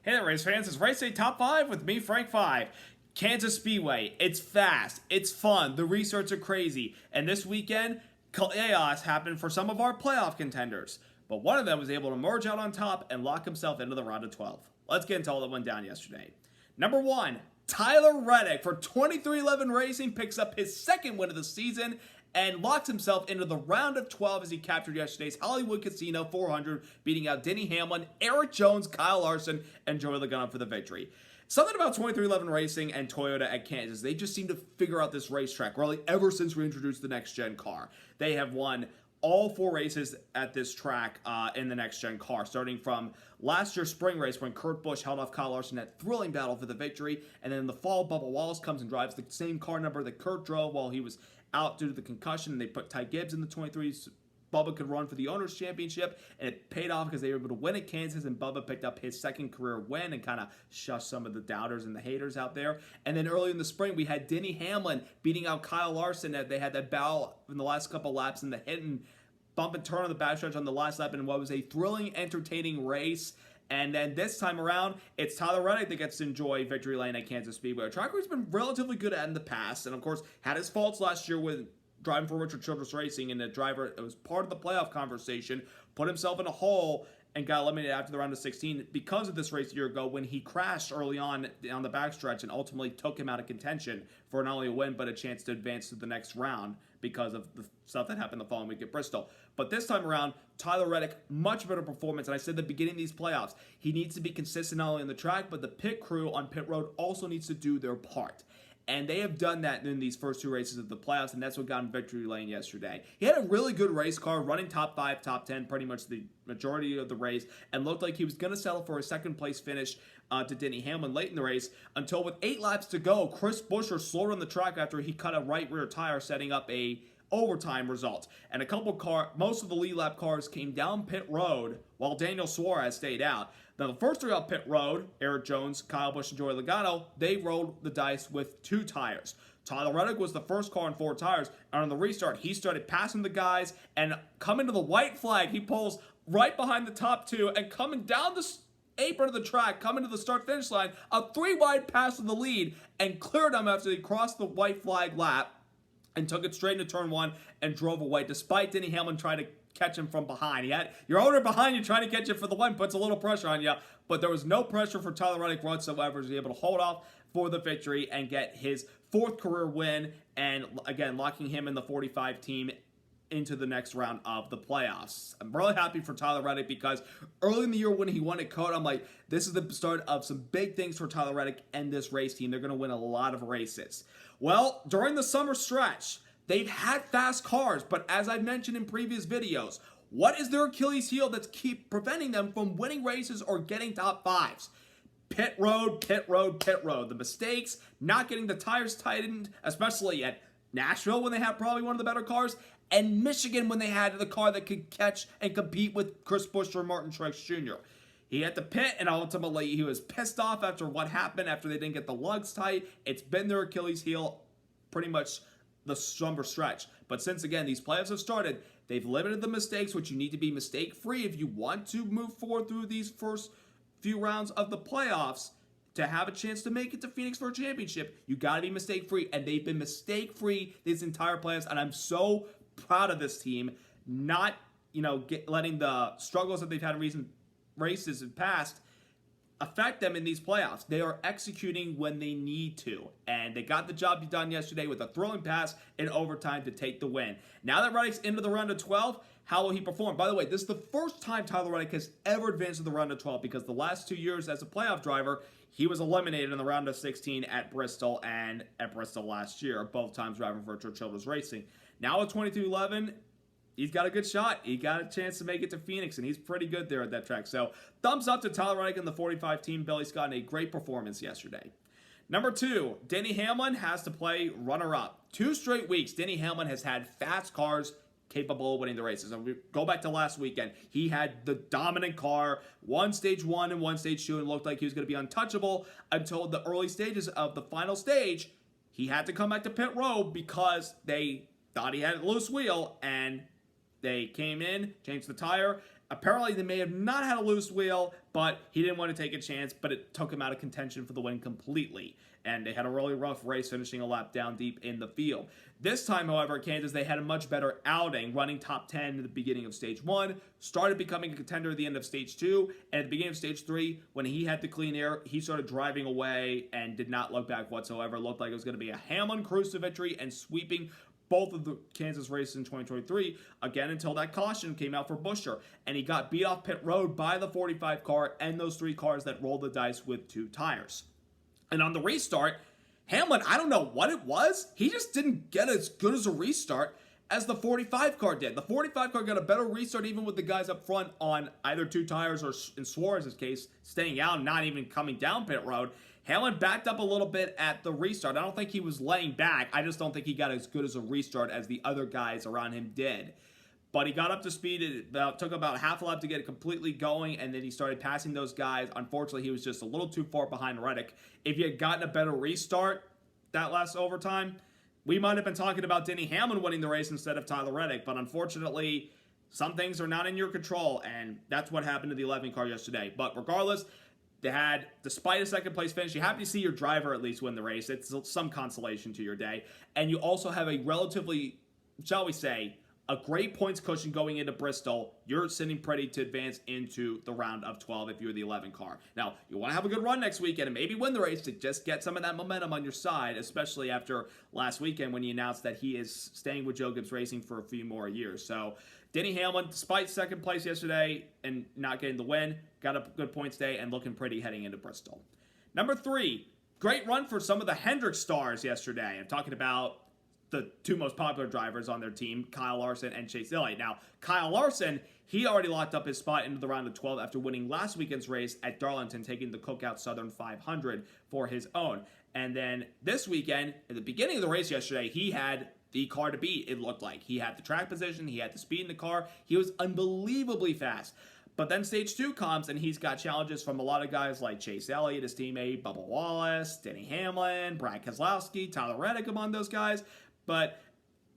Hey there, race fans. It's Race Day Top 5 with me, Frank 5. Kansas Speedway. It's fast. It's fun. The restarts are crazy. And this weekend, chaos happened for some of our playoff contenders. But one of them was able to merge out on top and lock himself into the round of 12. Let's get into all that went down yesterday. Number 1, Tyler Reddick for 2311 Racing picks up his second win of the season and locks himself into the round of 12 as he captured yesterday's Hollywood Casino 400, beating out Denny Hamlin, Eric Jones, Kyle Larson, and Joey Logano for the victory. Something about 2311 Racing and Toyota at Kansas, they just seem to figure out this racetrack, really, ever since we introduced the next-gen car. They have won all 4 races at this track in the next-gen car, starting from last year's spring race when Kurt Busch held off Kyle Larson in that thrilling battle for the victory, and then in the fall, Bubba Wallace comes and drives the same car number that Kurt drove while he was out due to the concussion, and they put Ty Gibbs in the 23s. Bubba could run for the Owners' Championship, and it paid off because they were able to win at Kansas, and Bubba picked up his second career win and kind of shushed some of the doubters and the haters out there. And then early in the spring, we had Denny Hamlin beating out Kyle Larson. They had that battle in the last couple laps in the hit and bump and turn on the backstretch on the last lap in what was a thrilling, entertaining race. And then this time around, it's Tyler Reddick that gets to enjoy victory lane at Kansas Speedway. A track where he's been relatively good at in the past, and of course, had his faults last year with driving for Richard Childress Racing, and the driver, it was part of the playoff conversation, put himself in a hole and got eliminated after the round of 16 because of this race a year ago when he crashed early on the backstretch and ultimately took him out of contention for not only a win but a chance to advance to the next round because of the stuff that happened the following week at Bristol. But this time around, Tyler Reddick, much better performance. And I said at the beginning of these playoffs, he needs to be consistent not only on the track, but the pit crew on pit road also needs to do their part. And they have done that in these first 2 races of the playoffs, and that's what got him victory lane yesterday. He had a really good race car, running top 5, top 10, pretty much the majority of the race, and looked like he was going to settle for a second-place finish to Denny Hamlin late in the race, until with 8 laps to go, Chris Buescher slowed on the track after he cut a right rear tire, setting up a overtime result. And most of the lead lap cars came down pit road while Daniel Suarez stayed out. Now, the first 3 out pit road, Eric Jones, Kyle Busch, and Joey Logano, they rolled the dice with 2 tires. Tyler Reddick was the first car on 4 tires, and on the restart, he started passing the guys, and coming to the white flag, he pulls right behind the top 2, and coming down the apron of the track, coming to the start-finish line, a 3-wide pass to the lead, and cleared him after he crossed the white flag lap, and took it straight into turn 1 and drove away, despite Denny Hamlin trying to catch him from behind. He had your owner behind you trying to catch you for the win, puts a little pressure on you, but there was no pressure for Tyler Reddick whatsoever. He was able to hold off for the victory and get his 4th career win, and again, locking him in the 45 team into the next round of the playoffs. I'm really happy for Tyler Reddick because early in the year when he won at COTA, I'm like, this is the start of some big things for Tyler Reddick and this race team. They're going to win a lot of races. Well, during the summer stretch, they've had fast cars, but as I've mentioned in previous videos, what is their Achilles heel that's keep preventing them from winning races or getting top 5s? Pit road, pit road, pit road. The mistakes, not getting the tires tightened, especially at Nashville when they have probably one of the better cars, and Michigan when they had the car that could catch and compete with Chris Buescher and Martin Truex Jr. He had to pit, and ultimately he was pissed off after what happened after they didn't get the lugs tight. It's been their Achilles heel pretty much the summer stretch. But since, again, these playoffs have started, they've limited the mistakes, which you need to be mistake-free if you want to move forward through these first few rounds of the playoffs. To have a chance to make it to Phoenix for a championship, you got to be mistake-free, and they've been mistake-free this entire playoffs, and I'm so proud of this team, not, letting the struggles that they've had in recent races in past affect them in these playoffs. They are executing when they need to, and they got the job done yesterday with a thrilling pass in overtime to take the win. Now that Reddick's into the round of 12, how will he perform? By the way, this is the first time Tyler Reddick has ever advanced to the round of 12 because the last 2 years as a playoff driver, he was eliminated in the round of 16 at Bristol and at Bristol last year, both times driving for Richard Childress Racing. Now at 22-11, he's got a good shot. He got a chance to make it to Phoenix, and he's pretty good there at that track. So, thumbs up to Tyler Reddick and the 45 team. Billy Scott in a great performance yesterday. Number 2, Denny Hamlin has to play runner-up. 2 straight weeks, Denny Hamlin has had fast cars capable of winning the races. And we go back to last weekend. He had the dominant car, won stage 1 and won stage 2, and looked like he was going to be untouchable until the early stages of the final stage. He had to come back to pit road because they thought he had a loose wheel, and they came in, changed the tire, Apparently, they may have not had a loose wheel, but he didn't want to take a chance, but it took him out of contention for the win completely. And they had a really rough race, finishing a lap down deep in the field. This time, however, Kansas, they had a much better outing, running top 10 at the beginning of Stage 1, started becoming a contender at the end of Stage 2, and at the beginning of Stage 3, when he had the clean air, he started driving away and did not look back whatsoever. Looked like it was going to be a Hamlin cruise to victory and sweeping both of the Kansas races in 2023, again, until that caution came out for Buescher, and he got beat off pit road by the 45 car and those 3 cars that rolled the dice with 2 tires. And on the restart, Hamlin, I don't know what it was, he just didn't get as good as a restart as the 45 car did. The 45 car got a better restart even with the guys up front on either 2 tires or, in Suarez's case, staying out and not even coming down pit road. Hamlin backed up a little bit at the restart. I don't think he was laying back. I just don't think he got as good as a restart as the other guys around him did. But he got up to speed. It took about half a lap to get it completely going, and then he started passing those guys. Unfortunately, he was just a little too far behind Reddick. If he had gotten a better restart that last overtime, we might have been talking about Denny Hamlin winning the race instead of Tyler Reddick. But unfortunately, some things are not in your control, and that's what happened to the 11 car yesterday. But regardless, they had, despite a second place finish, you're happy to see your driver at least win the race. It's some consolation to your day. And you also have a relatively, shall we say, a great points cushion going into Bristol. You're sitting pretty to advance into the round of 12 if you're the 11 car. Now, you want to have a good run next weekend and maybe win the race to just get some of that momentum on your side, especially after last weekend when he announced that he is staying with Joe Gibbs Racing for a few more years. So, Denny Hamlin, despite second place yesterday and not getting the win, got a good points day and looking pretty heading into Bristol. Number 3, great run for some of the Hendrick stars yesterday. I'm talking about the 2 most popular drivers on their team, Kyle Larson and Chase Elliott. Now, Kyle Larson, he already locked up his spot into the round of 12 after winning last weekend's race at Darlington, taking the Cookout Southern 500 for his own. And then this weekend, at the beginning of the race yesterday, he had the car to beat, it looked like. He had the track position, he had the speed in the car, he was unbelievably fast. But then Stage 2 comes, and he's got challenges from a lot of guys like Chase Elliott, his teammate, Bubba Wallace, Denny Hamlin, Brad Keselowski, Tyler Reddick among those guys. But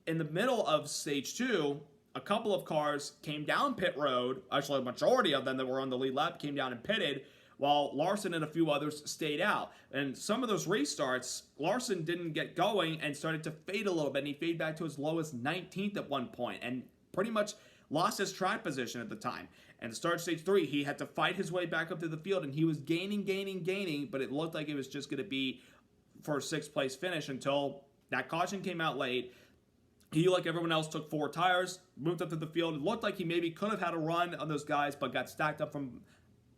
in the middle of Stage 2, a couple of cars came down pit road. Actually, a majority of them that were on the lead lap came down and pitted, while Larson and a few others stayed out. And some of those restarts, Larson didn't get going and started to fade a little bit, and he faded back to as low as 19th at one point and pretty much lost his track position at the time. And to start Stage 3, he had to fight his way back up to the field, and he was gaining, but it looked like it was just going to be for a 6th place finish until that caution came out late. He, like everyone else, took 4 tires, moved up to the field. It looked like he maybe could have had a run on those guys, but got stacked up from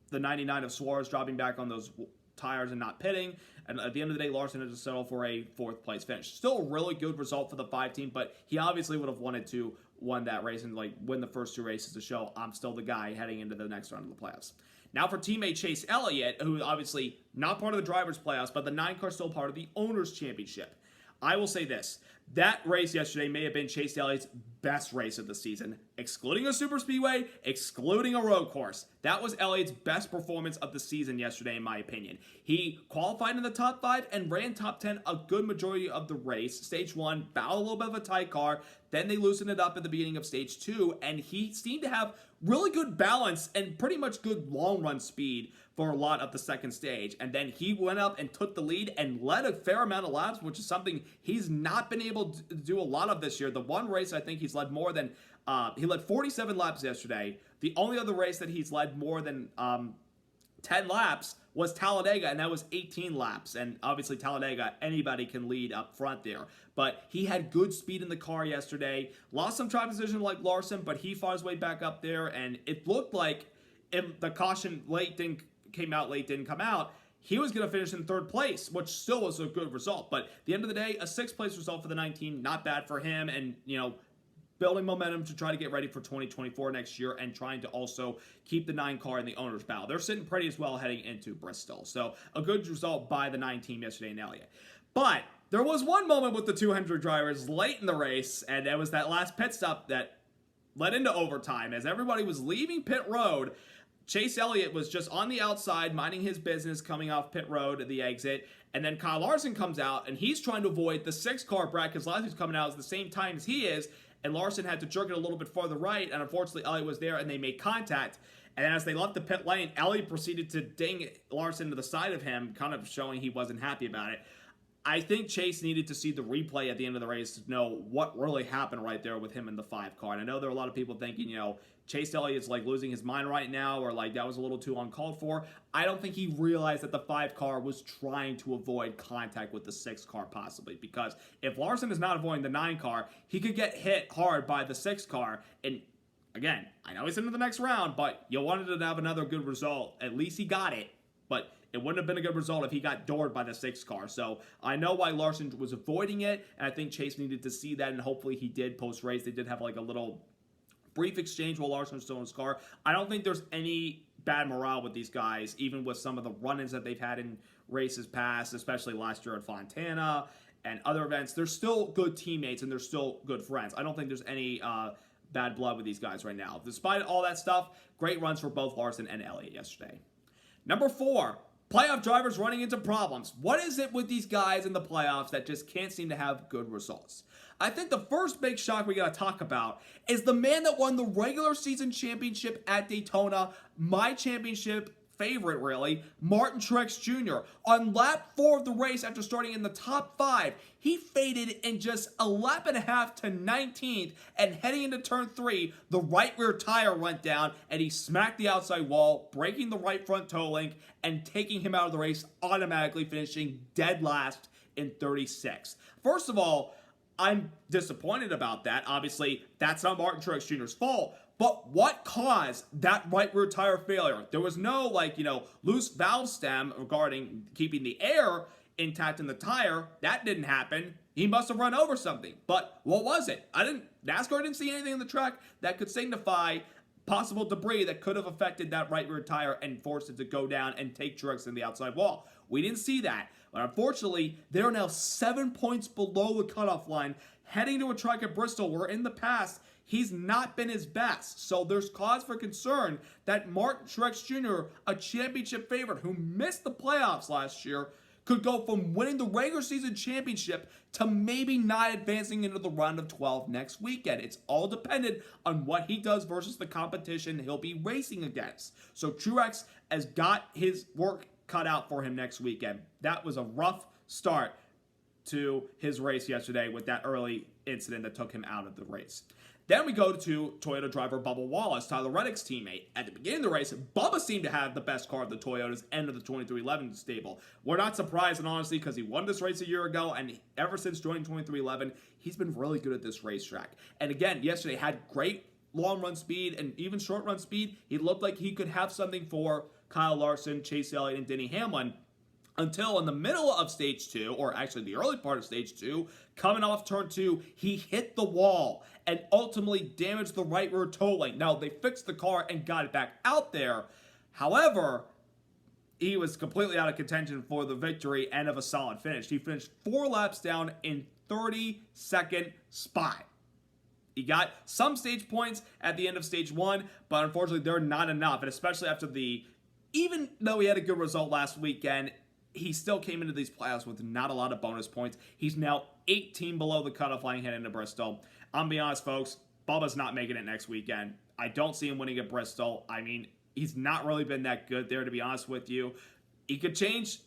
the 99 of Suarez, dropping back on those tires and not pitting. And at the end of the day, Larson had to settle for a 4th place finish. Still a really good result for the 5 team, but he obviously would have wanted to win that race and win the first 2 races to show I'm still the guy heading into the next round of the playoffs. Now for teammate Chase Elliott, who obviously not part of the drivers' playoffs, but the 9 car still part of the owners' championship. I will say this. That race yesterday may have been Chase Elliott's best race of the season, excluding a super speedway, excluding a road course. That was Elliott's best performance of the season yesterday, in my opinion. He qualified in the top 5 and ran top 10 a good majority of the race. Stage 1, battled a little bit of a tight car. Then they loosened it up at the beginning of Stage 2, and he seemed to have really good balance and pretty much good long-run speed for a lot of the second stage. And then he went up and took the lead and led a fair amount of laps, which is something he's not been able to do a lot of this year. The one race I think he's led more than, he led 47 laps yesterday. The only other race that he's led more than 10 laps was Talladega, and that was 18 laps. And obviously Talladega, anybody can lead up front there. But he had good speed in the car yesterday. Lost some track position like Larson, but he fought his way back up there, and it looked like if the caution didn't come out, he was going to finish in 3rd place, which still was a good result. But at the end of the day, a 6th place result for the 19, not bad for him, and, building momentum to try to get ready for 2024 next year and trying to also keep the 9 car in the owner's battle. They're sitting pretty as well heading into Bristol. So a good result by the 9 team yesterday in Elliott. But there was one moment with the 200 drivers late in the race, and that was that last pit stop that led into overtime. As everybody was leaving pit road, Chase Elliott was just on the outside, minding his business, coming off pit road at the exit. And then Kyle Larson comes out, and he's trying to avoid the 6 car Brad Keselowski who's coming out at the same time as he is. and Larson had to jerk it a little bit farther right, and unfortunately Elliott was there and they made contact. And then as they left the pit lane, Elliott proceeded to ding Larson to the side of him, kind of showing he wasn't happy about it. I think Chase needed to see the replay at the end of the race to know what really happened right there with him in the 5 car. And I know there are a lot of people thinking, Chase Elliott's like losing his mind right now, or like that was a little too uncalled for. I don't think he realized that the 5 car was trying to avoid contact with the 6 car possibly, because if Larson is not avoiding the 9 car, he could get hit hard by the 6 car. And again, I know he's into the next round, but you wanted to have another good result. At least he got it, but it wouldn't have been a good result if he got doored by the 6 car. So I know why Larson was avoiding it, and I think Chase needed to see that, and hopefully he did post-race. They did have like a little brief exchange while Larson was still in his car. I don't think there's any bad morale with these guys, even with some of the run-ins that they've had in races past, especially last year at Fontana and other events. They're still good teammates, and they're still good friends. I don't think there's any bad blood with these guys right now. Despite all that stuff, great runs for both Larson and Elliott yesterday. Number 4, playoff drivers running into problems. What is it with these guys in the playoffs that just can't seem to have good results? I think the first big shock we got to talk about is the man that won the regular season championship at Daytona, my championship favorite really, Martin Truex Jr. On lap 4 of the race, after starting in the top 5, he faded in just a lap and a half to 19th, and heading into turn 3, the right rear tire went down and he smacked the outside wall, breaking the right front toe link and taking him out of the race, automatically finishing dead last in 36. First of all, I'm disappointed about that. Obviously, that's not Martin Truex Jr.'s fault. But what caused that right rear tire failure? There was no, loose valve stem regarding keeping the air intact in the tire. That didn't happen. He must have run over something. But what was it? NASCAR didn't see anything in the track that could signify possible debris that could have affected that right rear tire and forced it to go down and take Truex in the outside wall. We didn't see that. But unfortunately, they're now 7 points below the cutoff line, heading to a track at Bristol where in the past, he's not been his best. So there's cause for concern that Martin Truex Jr., a championship favorite who missed the playoffs last year, could go from winning the regular season championship to maybe not advancing into the round of 12 next weekend. It's all dependent on what he does versus the competition he'll be racing against. So Truex has got his work cut out for him next weekend. That was a rough start to his race yesterday with that early incident that took him out of the race. Then we go to Toyota driver Bubba Wallace, Tyler Reddick's teammate. At the beginning of the race, Bubba seemed to have the best car of the Toyotas and of the 2311 stable. We're not surprised, and honestly, because he won this race a year ago, and ever since joining 2311, he's been really good at this racetrack. And again, yesterday had great long run speed and even short run speed. He looked like he could have something for Kyle Larson, Chase Elliott, and Denny Hamlin, until in the middle of stage 2, or actually the early part of stage 2, coming off turn 2, he hit the wall and ultimately damaged the right rear toe link. Now, they fixed the car and got it back out there. However, he was completely out of contention for the victory and of a solid finish. He finished 4 laps down in 32nd spot. He got some stage points at the end of stage 1, but unfortunately, they're not enough. And especially after even though he had a good result last weekend, he still came into these playoffs with not a lot of bonus points. He's now 18 below the cutoff line heading into Bristol. I'm going to be honest, folks, Bubba's not making it next weekend. I don't see him winning at Bristol. I mean, he's not really been that good there, to be honest with you. He could change.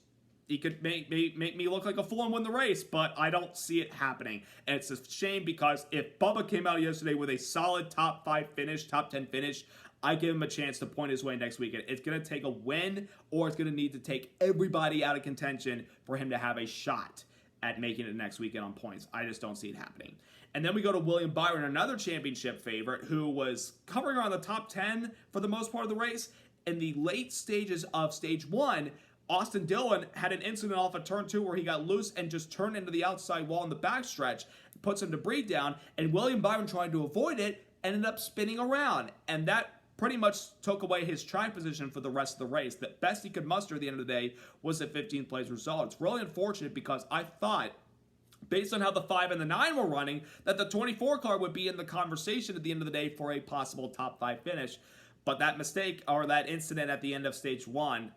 He could make me look like a fool and win the race, but I don't see it happening. And it's a shame because if Bubba came out yesterday with a solid top 5 finish, top 10 finish, I give him a chance to point his way next weekend. It's going to take a win, or it's going to need to take everybody out of contention for him to have a shot at making it next weekend on points. I just don't see it happening. And then we go to William Byron, another championship favorite, who was covering around the top 10 for the most part of the race. In the late stages of stage 1, Austin Dillon had an incident off of turn 2 where he got loose and just turned into the outside wall in the backstretch, put some debris down, and William Byron, trying to avoid it, ended up spinning around. And that pretty much took away his track position for the rest of the race. The best he could muster at the end of the day was a 15th place result. It's really unfortunate because I thought, based on how the 5 and the 9 were running, that the 24 car would be in the conversation at the end of the day for a possible top 5 finish. But that mistake, or that incident at the end of stage 1,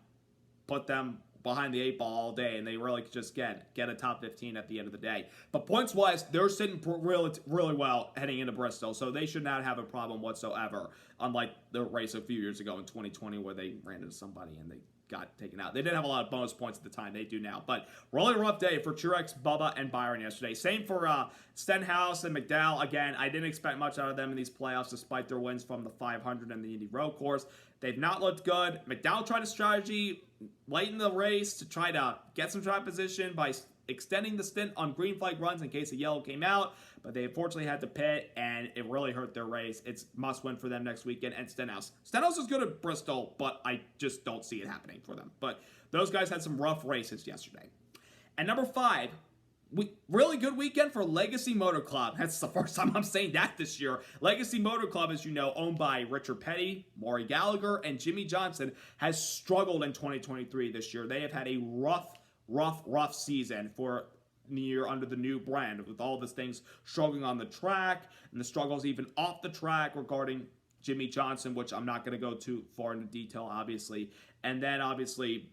put them behind the 8 ball all day, and they really could just get a top 15 at the end of the day. But points-wise, they're sitting really well heading into Bristol, so they should not have a problem whatsoever, unlike the race a few years ago in 2020 where they ran into somebody and they got taken out. They didn't have a lot of bonus points at the time. They do now. But really rough day for Truex, Bubba, and Byron yesterday. Same for Stenhouse and McDowell. Again, I didn't expect much out of them in these playoffs despite their wins from the 500 and the Indy Road Course. They've not looked good. McDowell tried a strategy late in the race to try to get some track position by extending the stint on green flag runs in case a yellow came out, but they unfortunately had to pit, and it really hurt their race. It's must win for them next weekend. And Stenhouse is good at Bristol, but I just don't see it happening for them. But those guys had some rough races yesterday. And number 5, really good weekend for Legacy Motor Club. That's the first time I'm saying that this year. Legacy Motor Club, as you know, owned by Richard Petty, Maury Gallagher, and Jimmy Johnson, has struggled in 2023 this year. They have had a rough season for the year under the new brand, with all these things struggling on the track and the struggles even off the track regarding Jimmy Johnson, which I'm not going to go too far into detail, obviously. And then, obviously,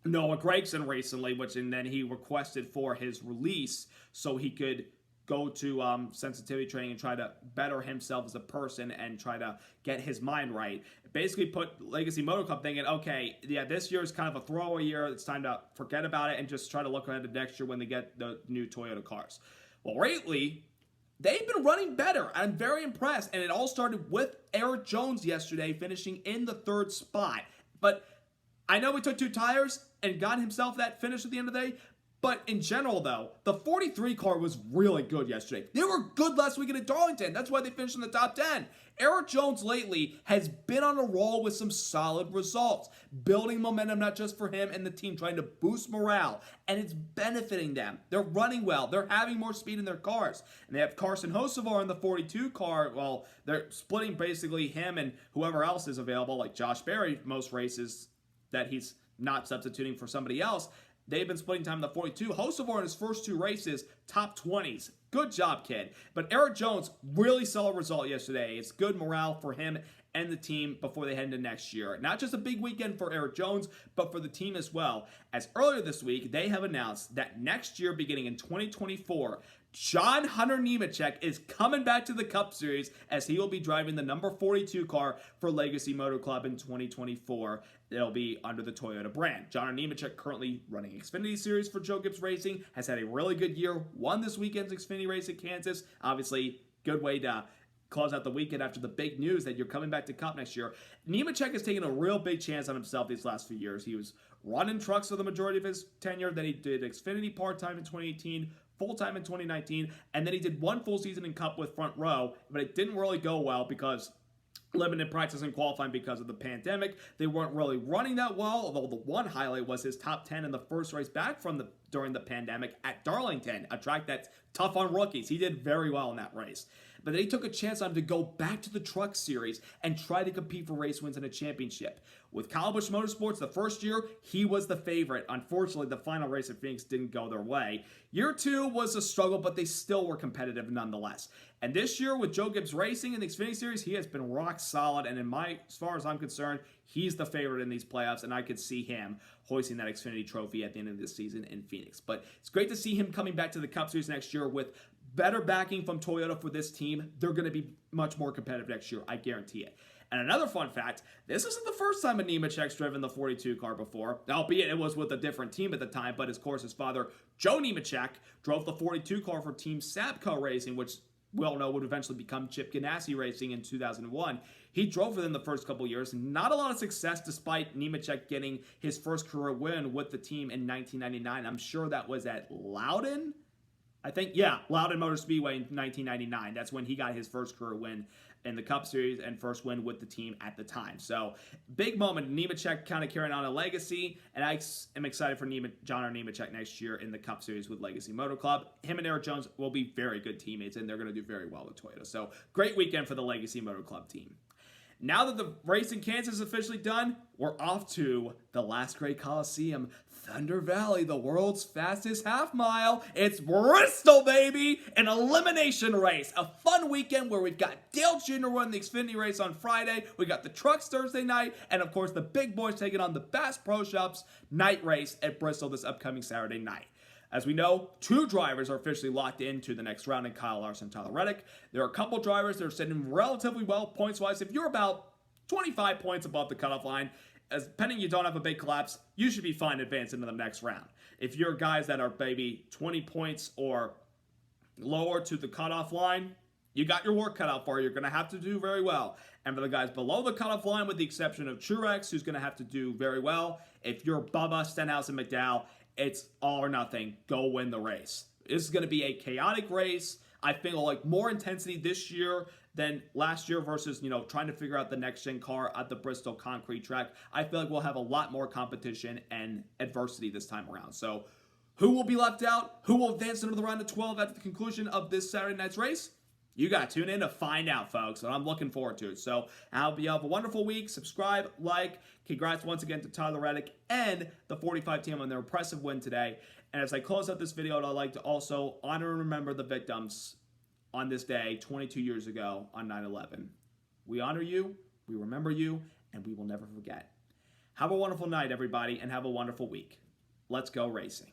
Noah Gragson recently, and then he requested for his release so he could go to sensitivity training and try to better himself as a person and try to get his mind right. Basically put Legacy Motor Club thinking, okay, yeah, this year is kind of a throwaway year. It's time to forget about it and just try to look ahead to next year when they get the new Toyota cars. Well, lately, they've been running better. I'm very impressed. And it all started with Eric Jones yesterday finishing in the 3rd spot. But I know he took 2 tires and got himself that finish at the end of the day. But in general, though, the 43 car was really good yesterday. They were good last weekend at Darlington. That's why they finished in the top 10. Eric Jones lately has been on a roll with some solid results, building momentum not just for him and the team, trying to boost morale, and it's benefiting them. They're running well. They're having more speed in their cars. And they have Carson Hocevar in the 42 car. Well, they're splitting basically him and whoever else is available, like Josh Berry, most races that he's not substituting for somebody else. They've been splitting time in the 42. Hocevar in his first 2 races, top 20s. Good job, kid. But Eric Jones, really solid result yesterday. It's good morale for him and the team before they head into next year. Not just a big weekend for Eric Jones, but for the team as well. As earlier this week, they have announced that next year, beginning in 2024, John Hunter Nemechek is coming back to the Cup Series as he will be driving the number 42 car for Legacy Motor Club in 2024. It'll be under the Toyota brand. John Hunter Nemechek, currently running Xfinity Series for Joe Gibbs Racing, has had a really good year. Won this weekend's Xfinity race at Kansas. Obviously, good way to close out the weekend after the big news that you're coming back to Cup next year. Nemechek has taken a real big chance on himself these last few years. He was running trucks for the majority of his tenure. Then he did Xfinity part-time in 2018, full-time in 2019, and then he did 1 full season in Cup with Front Row, but it didn't really go well because limited practice and qualifying because of the pandemic. They weren't really running that well, although the one highlight was his top 10 in the first race back from during the pandemic at Darlington, a track that's tough on rookies. He did very well in that race. But then he took a chance on him to go back to the Truck Series and try to compete for race wins and a championship. With Kyle Busch Motorsports, the first year, he was the favorite. Unfortunately, the final race at Phoenix didn't go their way. Year 2 was a struggle, but they still were competitive nonetheless. And this year, with Joe Gibbs Racing in the Xfinity Series, he has been rock solid. And as far as I'm concerned, he's the favorite in these playoffs, and I could see him hoisting that Xfinity trophy at the end of this season in Phoenix. But it's great to see him coming back to the Cup Series next year with better backing from Toyota for this team. They're going to be much more competitive next year, I guarantee it. And another fun fact, this isn't the first time a Nemechek's driven the 42 car before, albeit it was with a different team at the time, but of course his father, Joe Nemechek, drove the 42 car for Team Sabco Racing, which we all know would eventually become Chip Ganassi Racing in 2001. He drove for them the first couple years. Not a lot of success despite Nemechek getting his first career win with the team in 1999. I'm sure that was at Loudon. Loudon Motor Speedway in 1999. That's when he got his first career win in the Cup Series and first win with the team at the time. So, big moment. Nemechek kind of carrying on a legacy, and I am excited for John Nemechek next year in the Cup Series with Legacy Motor Club. Him and Eric Jones will be very good teammates, and they're going to do very well with Toyota. So, great weekend for the Legacy Motor Club team. now that the race in Kansas is officially done, we're off to the last great Coliseum, Thunder Valley, the world's fastest half mile. It's Bristol, baby! An elimination race. A fun weekend where we've got Dale Jr. running the Xfinity race on Friday. We got the trucks Thursday night. And of course, the big boys taking on the Bass Pro Shops night race at Bristol this upcoming Saturday night. As we know, 2 drivers are officially locked into the next round in Kyle Larson and Tyler Reddick. There are a couple drivers that are sitting relatively well points-wise. If you're about 25 points above the cutoff line, as pending you don't have a big collapse, you should be fine advancing to the next round. If you're guys that are maybe 20 points or lower to the cutoff line, you got your work cut out for you. You're going to have to do very well. And for the guys below the cutoff line, with the exception of Truex, who's going to have to do very well, if you're Bubba, Stenhouse, and McDowell, it's all or nothing. Go win the race. This is going to be a chaotic race. I feel like more intensity this year than last year versus, trying to figure out the next-gen car at the Bristol concrete track. I feel like we'll have a lot more competition and adversity this time around. So who will be left out? Who will advance into the round of 12 at the conclusion of this Saturday night's race? You got to tune in to find out, folks, and I'm looking forward to it. So I hope you have a wonderful week. Subscribe, like. Congrats once again to Tyler Reddick and the 45 team on their impressive win today. And as I close out this video, I'd like to also honor and remember the victims on this day 22 years ago on 9/11. We honor you, we remember you, and we will never forget. Have a wonderful night, everybody, and have a wonderful week. Let's go racing.